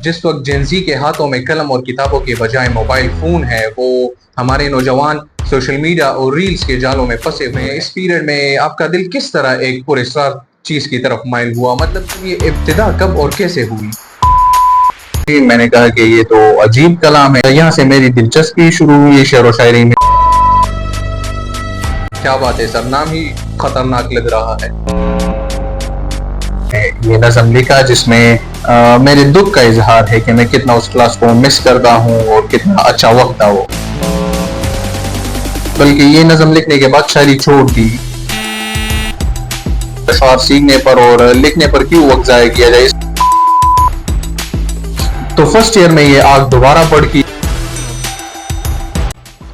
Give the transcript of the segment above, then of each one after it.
جس وقت جنزی کے ہاتھوں میں قلم اور کتابوں کے بجائے موبائل فون ہے، وہ ہمارے نوجوان سوشل میڈیا اور ریلز کے جالوں میں پھنسے ہوئے ہیں۔ اس پیریڈ میں آپ کا دل کس طرح ایک پراسرار چیز کی طرف مائل ہوا؟ مطلب یہ ابتدا کب اور کیسے ہوئی؟ میں نے کہا کہ یہ تو عجیب کلام ہے، یہاں سے میری دلچسپی شروع ہوئی شعر و شاعری میں۔ کیا بات ہے سر، نام ہی خطرناک لگ رہا ہے۔ یہ نظم لکھا جس میں میرے دکھ کا اظہار ہے کہ میں کتنا اس کلاس کو مس کرتا ہوں اور کتنا اچھا وقت تھا وہ۔ بلکہ یہ نظم لکھنے کے بعد شاعری چھوڑ دی۔ اشعار سیکھنے پر اور لکھنے پر کیوں وقت ضائع کیا جائے، تو فرسٹ ایئر میں یہ آگ دوبارہ بڑھ کی۔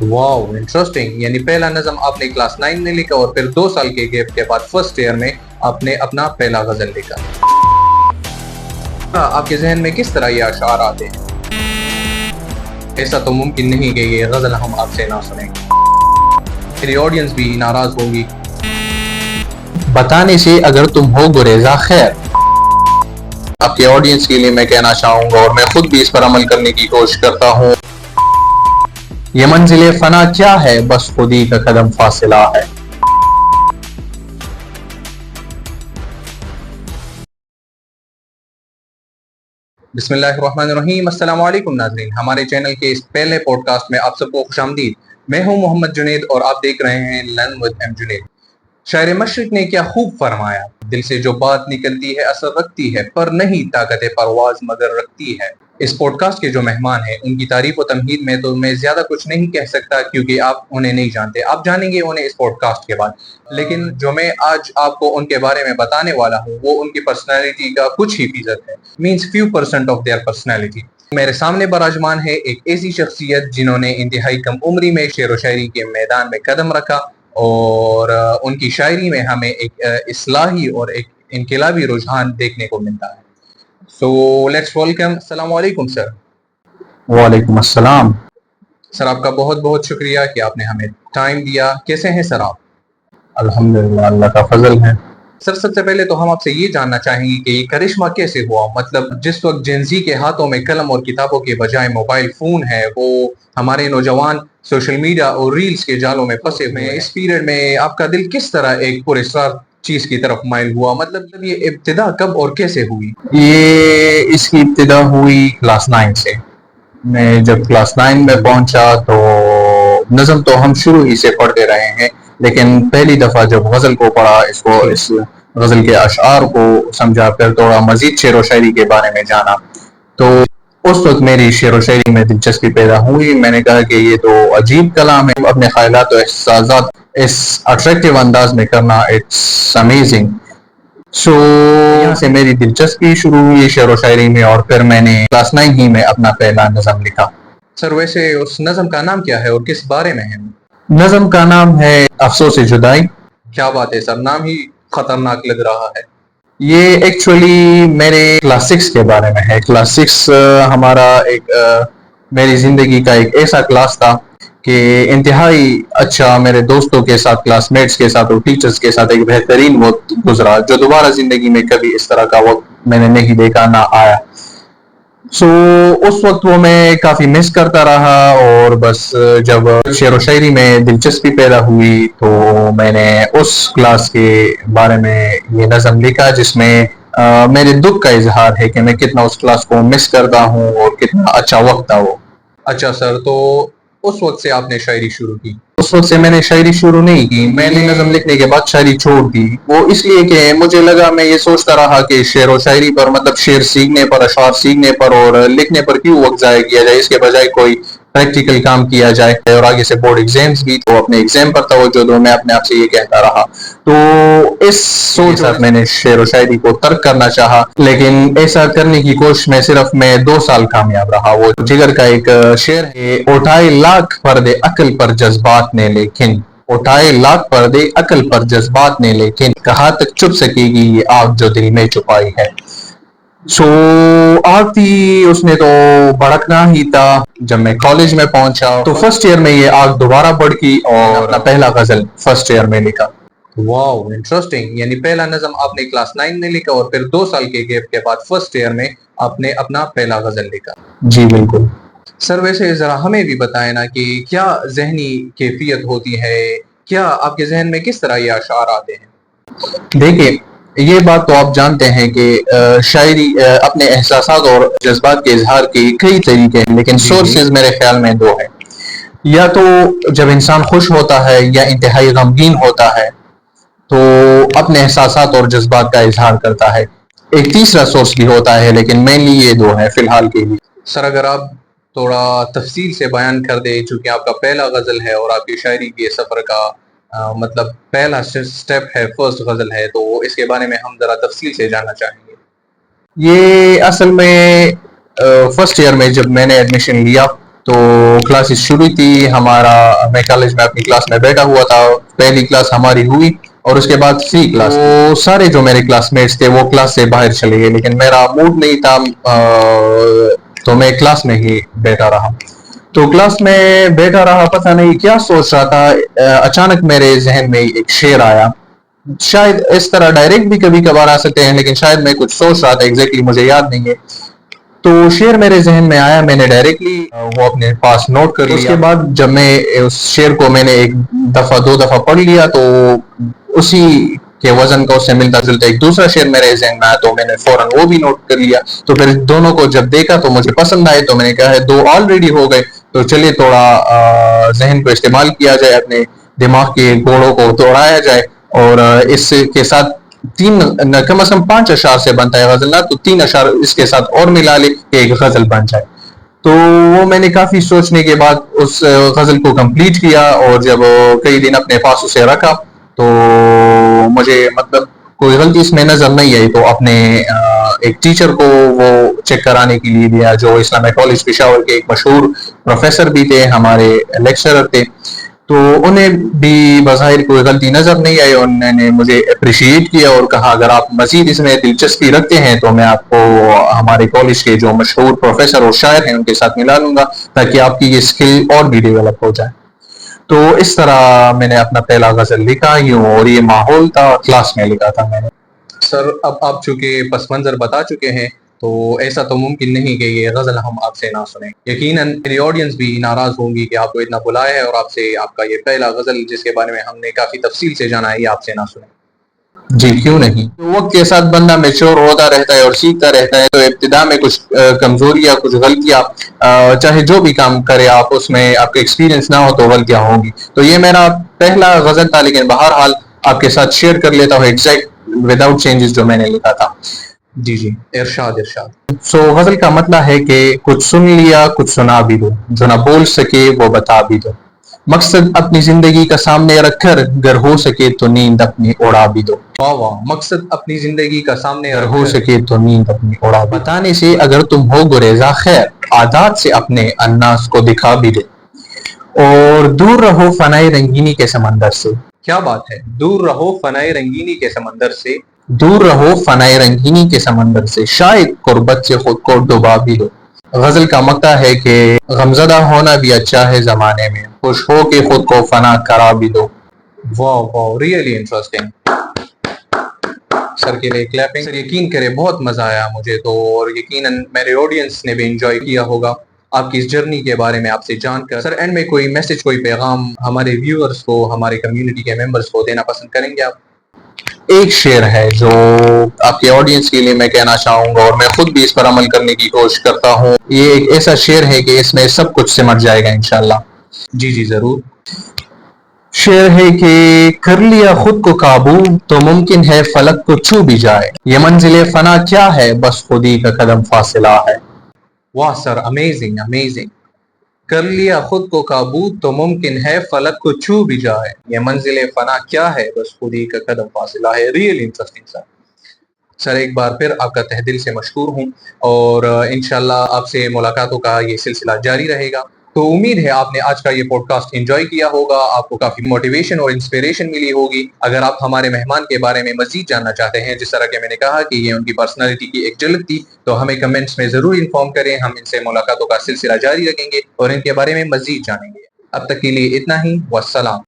واو انٹرسٹنگ، یعنی پہلا نظم آپ نے کلاس 9 میں لکھا اور پھر 2 سال کے گیپ کے بعد فرسٹ ایئر میں آپ نے اپنا پہلا غزل لکھا۔ آپ کے ذہن میں کس طرح یہ اشعار آتے ہیں؟ ایسا تو ممکن نہیں کہ یہ غزل ہم آپ سے نہ سنیں، میری آڈینس بھی ناراض ہوگی۔ بتانے سے اگر تم ہو گریزاں خیر، آپ کے آڈینس کے لیے میں کہنا چاہوں گا، اور میں خود بھی اس پر عمل کرنے کی کوشش کرتا ہوں، یہ منزل فنا کیا ہے، بس خودی کا قدم فاصلہ ہے۔ بسم اللہ الرحمن الرحیم۔ السلام علیکم ناظرین، ہمارے چینل کے اس پہلے پوڈ کاسٹ میں آپ سب کو خوش آمدید۔ میں ہوں محمد جنید اور آپ دیکھ رہے ہیں لرن ود ایم جنید۔ شاعر مشرق نے کیا خوب فرمایا، دل سے جو بات نکلتی ہے اثر رکھتی ہے، پر نہیں طاقت پرواز مگر رکھتی ہے۔ اس پوڈ کاسٹ کے جو مہمان ہیں ان کی تعریف و تمہید میں تو میں زیادہ کچھ نہیں کہہ سکتا، کیونکہ آپ انہیں نہیں جانتے، آپ جانیں گے انہیں اس پوڈ کاسٹ کے بعد۔ لیکن جو میں آج آپ کو ان کے بارے میں بتانے والا ہوں وہ ان کی پرسنالٹی کا کچھ ہی فیصد ہے، means few percent of their personality۔ میرے سامنے براجمان ہے ایک ایسی شخصیت جنہوں نے انتہائی کم عمری میں شعر و شاعری کے میدان میں قدم رکھا، اور ان کی شاعری میں ہمیں ایک اصلاحی اور ایک انقلابی رجحان دیکھنے کو ملتا ہے۔ So let's welcome. السلام علیکم سر۔ وعلیکم السلام۔ سر آپ کا بہت بہت شکریہ کہ آپ نے ہمیں ٹائم دیا۔ کیسے ہیں سر آپ؟ الحمدللہ، اللہ کا فضل ہے۔ سر سب سے پہلے تو ہم آپ سے یہ جاننا چاہیں گے کہ یہ کرشمہ کیسے ہوا؟ مطلب جس وقت جنزی کے ہاتھوں میں قلم اور کتابوں کے بجائے موبائل فون ہے، وہ ہمارے نوجوان سوشل میڈیا اور ریلز کے جالوں میں پھنسے ہوئے ہیں۔ اس پیریڈ میں آپ کا دل کس طرح ایک پراسرار چیز کی طرف مائل ہوا؟ مطلب یہ ابتدا کب اور کیسے ہوئی؟ یہ اس کی ابتدا ہوئی کلاس 9 سے۔ میں جب کلاس 9 میں پہنچا تو نظم تو ہم شروع ہی سے پڑھتے رہے ہیں، لیکن پہلی دفعہ جب غزل کو پڑھا، اس غزل کے اشعار کو سمجھا، پھر تھوڑا مزید شعر و شاعری کے بارے میں جانا، تو اس وقت میری شعر و شاعری میں دلچسپی پیدا ہوئی۔ میں نے کہا کہ یہ تو عجیب کلام ہے، اپنے خیالات و احساسات اس اٹریکٹیو انداز میں کرنا، اٹس امیزنگ۔ سو یہاں سے میری دلچسپی شروع ہوئی شعر و شاعری میں، اور پھر میں نے کلاس 9 ہی میں اپنا پہلا نظم لکھا۔ سر ویسے اس نظم کا نام کیا ہے اور کس بارے میں ہے؟ نظم کا نام ہے افسوس جدائی۔ کیا بات ہے سر، نام ہی خطرناک لگ رہا ہے۔ یہ ایکچولی میرے کلاس 6 کے بارے میں ہے۔ کلاس 6 ہمارا میری زندگی کا ایک ایسا کلاس تھا کہ انتہائی اچھا، میرے دوستوں کے ساتھ، کلاس میٹس کے ساتھ اور ٹیچرز کے ساتھ ایک بہترین وقت گزرا، جو دوبارہ زندگی میں کبھی اس طرح کا وقت میں نے نہیں دیکھا، نہ آیا۔ سو اس وقت وہ میں کافی مس کرتا رہا، اور بس جب شعر و شاعری میں دلچسپی پیدا ہوئی تو میں نے اس کلاس کے بارے میں یہ نظم لکھا جس میں میرے دکھ کا اظہار ہے کہ میں کتنا اس کلاس کو مس کرتا ہوں اور کتنا اچھا وقت تھا وہ۔ اچھا سر، تو اس وقت سے آپ نے شاعری شروع کی؟ اس وقت سے میں نے شاعری شروع نہیں کی، میں نے نظم لکھنے کے بعد شاعری چھوڑ دی۔ وہ اس لیے کہ مجھے لگا، میں یہ سوچتا رہا کہ شعر و شاعری پر، مطلب شعر سیکھنے پر، اشعار سیکھنے پر اور لکھنے پر کیوں وقت ضائع کیا جائے، اس کے بجائے کوئی پریکٹیکل کام کیا جائے، اور آگے سے بورڈ ایگزامز بھی، تو اپنے ایگزام پر توجہ دو، میں اپنے آپ سے یہ کہتا رہا۔ تو اس سوچ کے ساتھ میں نے شعر و شاعری کو ترک کرنا چاہا، لیکن ایسا کرنے کی کوشش میں صرف میں 2 سال کامیاب رہا۔ وہ جگر کا ایک شعر ہے، اٹھائے لاکھ پردے عقل پر جذبات نے، لیکن اٹھائے لاکھ پردے عقل پر جذبات نے، لیکن کہاں تک چھپ سکے گی یہ آگ جو دل میں چھپائی ہے۔ سو آگ تھی، اس نے تو بھڑکنا ہی تھا۔ جب میں کالج میں پہنچا تو فرسٹ ایئر میں یہ آگ دوبارہ بڑھ گئی، اور اپنا پہلا غزل فرسٹ ایئر میں لکھا۔ واو انٹرسٹنگ، یعنی پہلا نظم آپ نے کلاس 9 میں لکھا اور پھر 2 سال کے گیپ کے بعد فرسٹ ایئر میں آپ نے اپنا پہلا غزل لکھا۔ جی بالکل۔ سر ویسے ذرا ہمیں بھی بتائیں نا کہ کیا ذہنی کیفیت ہوتی ہے، کیا آپ کے ذہن میں کس طرح یہ اشعار آتے ہیں؟ دیکھیے یہ بات تو آپ جانتے ہیں کہ شاعری اپنے احساسات اور جذبات کے اظہار کے کئی طریقے ہیں، لیکن سورسز میرے خیال میں دو ہیں۔ یا تو جب انسان خوش ہوتا ہے یا انتہائی غمگین ہوتا ہے تو اپنے احساسات اور جذبات کا اظہار کرتا ہے۔ ایک تیسرا سورس بھی ہوتا ہے لیکن مینلی یہ دو ہیں فی الحال کے لیے۔ سر اگر آپ تھوڑا تفصیل سے بیان کر دیں، چونکہ آپ کا پہلا غزل ہے اور آپ کی شاعری کے سفر کا مطلب پہلا سٹیپ ہے، فرسٹ غزل ہے، تو اس کے بارے میں ہم ذرا تفصیل سے جاننا چاہیں گے۔ یہ اصل میں فرسٹ ایئر میں جب میں نے ایڈمیشن لیا تو کلاسز شروع تھی ہمارا، میں کالج میں اپنی کلاس میں بیٹھا ہوا تھا، پہلی کلاس ہماری ہوئی اور اس کے بعد فری کلاس، تو سارے جو میرے کلاس میٹس تھے وہ کلاس سے باہر چلے گئے، لیکن میرا موڈ نہیں تھا تو میں کلاس میں ہی بیٹھا رہا۔ تو کلاس میں بیٹھا رہا، پتہ نہیں کیا سوچ رہا تھا، اچانک میرے ذہن میں ایک شعر آیا۔ شاید اس طرح ڈائریکٹ بھی کبھی کبھار آ سکتے ہیں، لیکن شاید میں کچھ سوچ رہا تھا، ایگزیکٹلی مجھے یاد نہیں ہے۔ تو شعر میرے ذہن میں آیا، میں نے ڈائریکٹلی وہ اپنے پاس نوٹ کر لیا۔ اس کے بعد جب میں اس شعر کو میں نے ایک دفعہ 2 دفعہ پڑھ لیا تو اسی کے وزن کا اس سے ملتا جلتا ایک دوسرا شعر میرے ذہن میں آیا تو میں نے فوراً وہ بھی نوٹ کر لیا۔ تو پھر دونوں کو جب دیکھا تو مجھے پسند آئے تو میں نے کہا ہے 2 آلریڈی ہو گئے، تو چلیے تھوڑا ذہن کو استعمال کیا جائے، اپنے دماغ کے گوڑوں کو توڑایا جائے، اور اس کے ساتھ 3 کم از کم 5 اشعار سے بنتا ہے غزل، نہ تو 3 اشعار اس کے ساتھ اور ملا لے کہ ایک غزل بن جائے۔ تو وہ میں نے کافی سوچنے کے بعد اس غزل کو کمپلیٹ کیا، اور جب کئی دن اپنے پاس اسے رکھا تو مجھے مطلب کوئی غلطی اس میں نظر نہیں آئی، تو اپنے ایک ٹیچر کو وہ چیک کرانے کے لیے دیا، جو اسلامیہ کالج پشاور کے ایک مشہور پروفیسر بھی تھے، ہمارے لیکچرر تھے، تو انہیں بھی بظاہر کوئی غلطی نظر نہیں آئی، اور انہوں نے مجھے اپریشیٹ کیا اور کہا اگر آپ مزید اس میں دلچسپی رکھتے ہیں تو میں آپ کو ہمارے کالج کے جو مشہور پروفیسر اور شاعر ہیں ان کے ساتھ ملا لوں گا تاکہ آپ کی یہ اسکل اور بھی ڈیولپ ہو جائے۔ تو اس طرح میں نے اپنا پہلا غزل لکھا یوں، اور یہ ماحول تھا، کلاس میں لکھا تھا میں نے۔ سر اب آپ چونکہ پس منظر بتا چکے ہیں تو ایسا تو ممکن نہیں کہ یہ غزل ہم آپ سے نہ سنیں، یقیناً میری آڈینس بھی ناراض ہوں گی کہ آپ کو اتنا بلایا ہے اور آپ سے آپ کا یہ پہلا غزل جس کے بارے میں ہم نے کافی تفصیل سے جانا ہے یہ آپ سے نہ سنیں۔ جی کیوں نہیں، وقت کے ساتھ بندہ میچور ہوتا رہتا ہے اور سیکھتا رہتا ہے، تو ابتدا میں کچھ کمزوریاں، کچھ غلطیاں، چاہے جو بھی کام کرے آپ اس میں آپ کا ایکسپیرینس نہ ہو تو غلطیاں ہوں گی۔ تو یہ میرا پہلا غزل تھا، لیکن بہرحال آپ کے ساتھ شیئر کر لیتا ہوں ایگزیکٹ وداؤٹ چینجز جو میں نے لکھا تھا۔ جی جی ارشاد ارشاد۔ غزل کا مطلب ہے کہ کچھ سن لیا کچھ سنا بھی دو، جو نہ بول سکے وہ بتا بھی دو، مقصد اپنی زندگی کا سامنے رکھ کر گر ہو سکے تو نیند اپنی اڑا بھی دو۔ واہ واہ، مقصد اپنی زندگی کا سامنے اگر ہو سکے تو نیند اپنی اڑا بھی دو، بتانے سے اگر تم ہو گریزاں خیر، عادات سے اپنے الناس کو دکھا بھی دے، اور دور رہو فنائے رنگینی کے سمندر سے۔ کیا بات ہے، دور رہو فنائے رنگینی کے سمندر سے، دور رہو فنائے رنگینی کے سمندر سے، شاید قربت سے خود کو ڈبا بھی دو۔ غزل کا مقطع ہے کہ غمزدہ ہونا بھی اچھا ہے زمانے میں، خوش ہو کے خود کو فنا کرا بھی دو۔ واو واو، ریئلی انٹرسٹنگ۔ سر کے لیے کلیپنگ۔ سر یقین کرے بہت مزہ آیا مجھے تو، اور یقیناً میرے آڈینس نے بھی انجوائے کیا ہوگا آپ کی اس جرنی کے بارے میں آپ سے جان کر۔ سر اینڈ میں کوئی میسج، کوئی پیغام ہمارے ویورز کو، ہمارے کمیونٹی کے ممبرز کو دینا پسند کریں گے آپ؟ ایک شعر ہے جو آپ کے آڈینس کے لیے میں کہنا چاہوں گا، اور میں خود بھی اس پر عمل کرنے کی کوشش کرتا ہوں۔ یہ ایک ایسا شعر ہے کہ اس میں سب کچھ سمٹ جائے گا انشاءاللہ۔ جی جی ضرور۔ شعر ہے کہ کر لیا خود کو قابو تو ممکن ہے فلک کو چھو بھی جائے، یہ منزل فنا کیا ہے بس خودی کا قدم فاصلہ ہے۔ واہ سر، امیزنگ امیزنگ۔ کر لیا خود کو قابو تو ممکن ہے فلک کو چھو بھی جائے، یہ منزل فنا کیا ہے بس خودی کا قدم فاصلہ ہے۔ ریئلی انٹرسٹنگ سر۔ سر ایک بار پھر آپ کا تہ دل سے مشکور ہوں، اور انشاءاللہ آپ سے ملاقاتوں کا یہ سلسلہ جاری رہے گا۔ تو امید ہے آپ نے آج کا یہ پوڈ کاسٹ انجوائے کیا ہوگا، آپ کو کافی موٹیویشن اور انسپیریشن ملی ہوگی۔ اگر آپ ہمارے مہمان کے بارے میں مزید جاننا چاہتے ہیں، جس طرح کہ میں نے کہا کہ یہ ان کی پرسنالٹی کی ایک جھلک تھی، تو ہمیں کمنٹس میں ضرور انفارم کریں، ہم ان سے ملاقاتوں کا سلسلہ جاری رکھیں گے اور ان کے بارے میں مزید جانیں گے۔ اب تک کے لیے اتنا ہی، والسلام۔